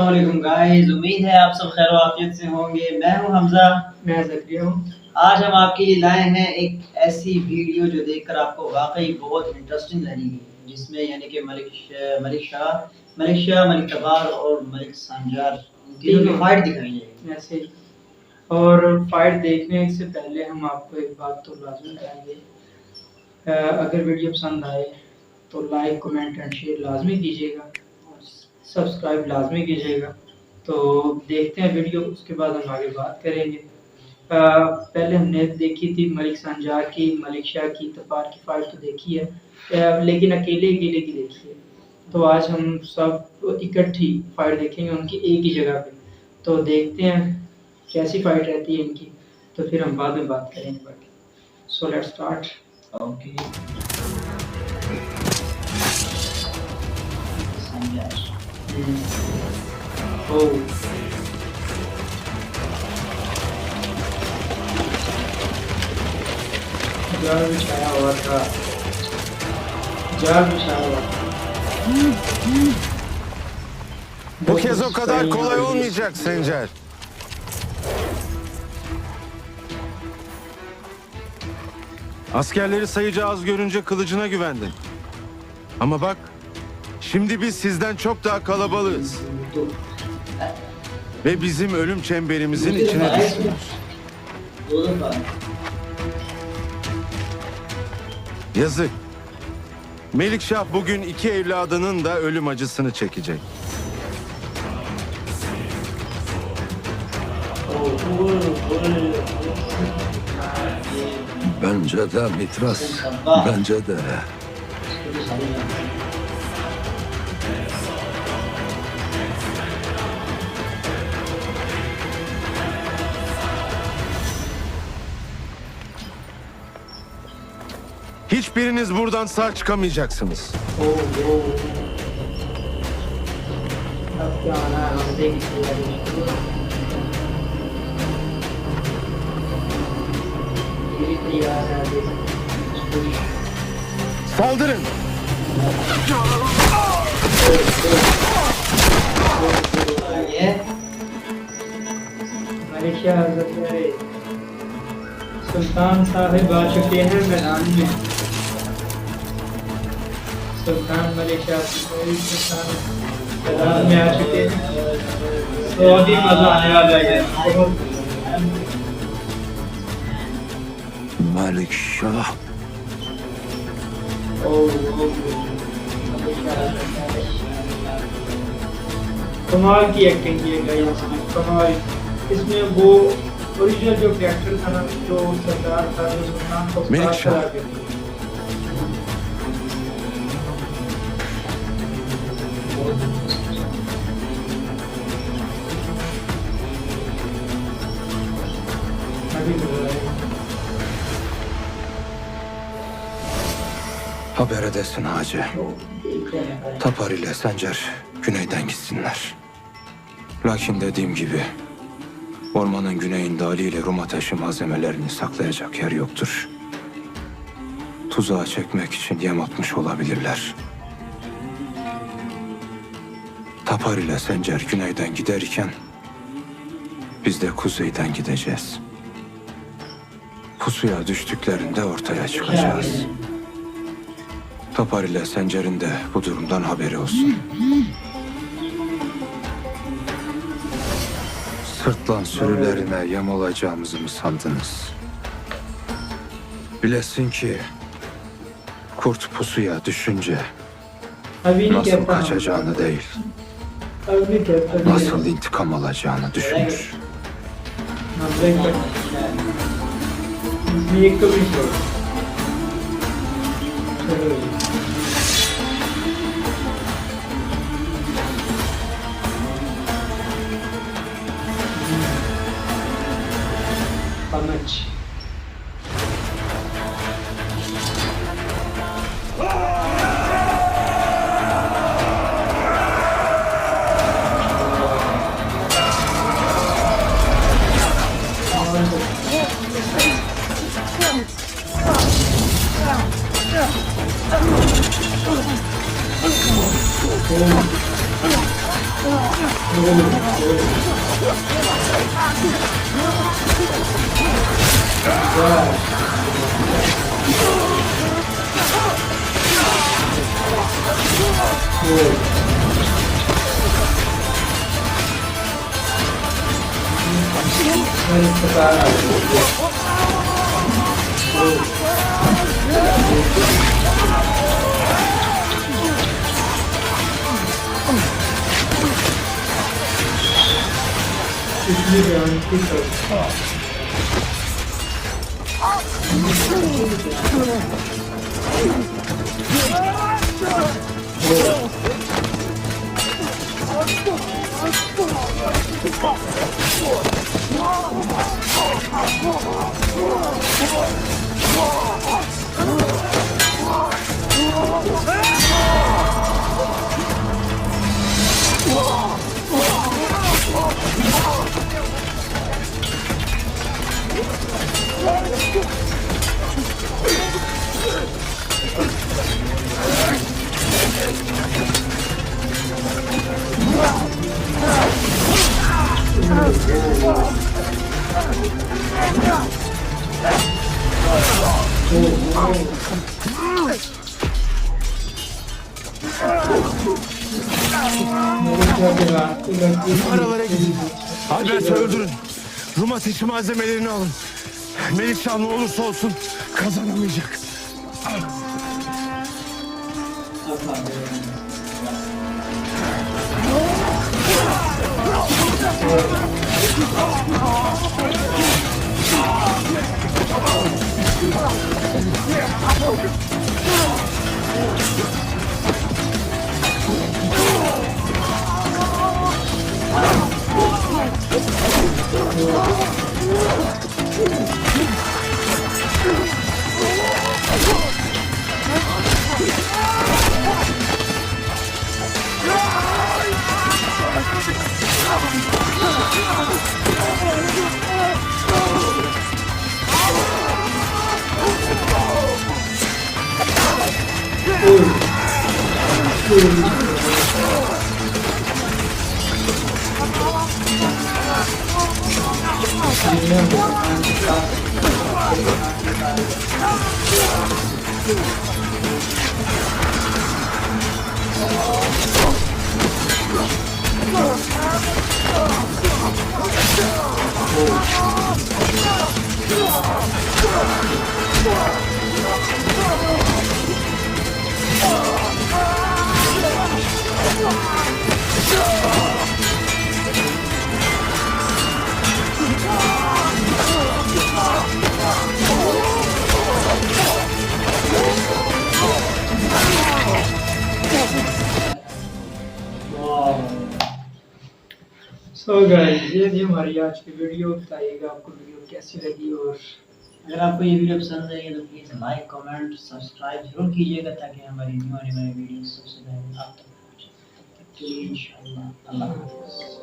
वालेकुम गाइस, उम्मीद है आप सब खैर आफियत से होंगे। मैं हूं हमजा। मैं ज़किया हूँ। आज हम आपके लिए लाए हैं एक ऐसी वीडियो जो देखकर आपको वाकई बहुत इंटरेस्टिंग लगेगी, जिसमें यानी कि मलिक शाह, मलिक तबार और मलिक संजार तीनों की फाइट दिखाई जाएगी ऐसे ही। और फाइट देखने से पहले हम आपको एक बात तो लाजमी बताएंगे, अगर वीडियो पसंद आए तो लाइक कमेंट एंड शेयर लाजमी कीजिएगा और सब्सक्राइब लाजमी कीजिएगा। तो देखते हैं वीडियो, उसके बाद हम आगे बात करेंगे। पहले हमने देखी थी मलिक संजार की, मलिक शाह की, तबार की फाइट तो देखी है, लेकिन अकेले अकेले की देखी है। तो आज हम सब इकट्ठी फाइट देखेंगे उनकी एक ही जगह पे। तो देखते हैं कैसी फाइट रहती है इनकी, तो फिर हम बाद में बात करेंगे बाकी। So let's start. Okay. Sanjar जाल बिछाया हुआ था, जाल बिछाया हुआ था। Bu kez o kadar kolay olmayacak Sencer. Askerleri sayıca az görünce kılıcına güvendin. Ama bak, şimdi biz sizden çok daha kalabalığız. Ve bizim ölüm çemberimizin içine düştünüz. Yazık. Melikşah bugün iki evladının da ölüm acısını çekecek. Bence de Mitras, bence de. Hiçbiriniz buradan sağ çıkamayacaksınız. अब क्या आना है, हम देख इसलिए ये भी तैयार है आगे। Saldırın! मलिक शाह सुल्तान साहिब आ चुके हैं मैदान में। सुल्तान मलिक शाह सुल्तान मैदान में आ चुके हैं, तो अभी मजा आने वाला है। Malik Şah, कमाल की एक्टिंग की है गाइस, कमाल। इसमें वो ओरिजिनल जो कैरेक्टर था ना, जो सरदार था, जो सुल्तान को मलिक शाह। करा के अभी तो haber edesin Hacı. Tapar ile Sencer güneyden gitsinler. Lakin dediğim gibi ormanın güneyinde Ali ile Rum ateşi malzemelerini saklayacak yer yoktur. Tuzağa çekmek için yem atmış olabilirler. Tapar ile Sencer güneyden giderken biz de kuzeyden gideceğiz. Pusuya düştüklerinde ortaya çıkacağız. Tapar ile Sencer'in de bu durumdan haberi olsun. Sırtlan sürülerine yem olacağımızı mı sandınız? Bilesin ki kurt pusuya düşünce अभी नहीं nasıl कहता, kaçacağını değil, अभी नहीं कहता। nasıl intikam alacağını düşünür. हाँ, ब्रेक कर। इसमें एक तो भी छोड़। चलो जी। Amaç. Aralara gidin. Albert'i öldürün. Rum ateşi malzemelerini alın. Melikşah ne olursa olsun kazanamayacak. So guys ये थी हमारी आज की वीडियो। बताइएगा आपको वीडियो कैसी लगी, और अगर आपको ये वीडियो पसंद आई है तो प्लीज़ लाइक कमेंट सब्सक्राइब जरूर कीजिएगा ताकि हमारी न्यू आने वाली वीडियो सबसे पहले आप तक पहुंचे। तब तक के लिए इंशाअल्लाह अल्लाह हाफ़िज़।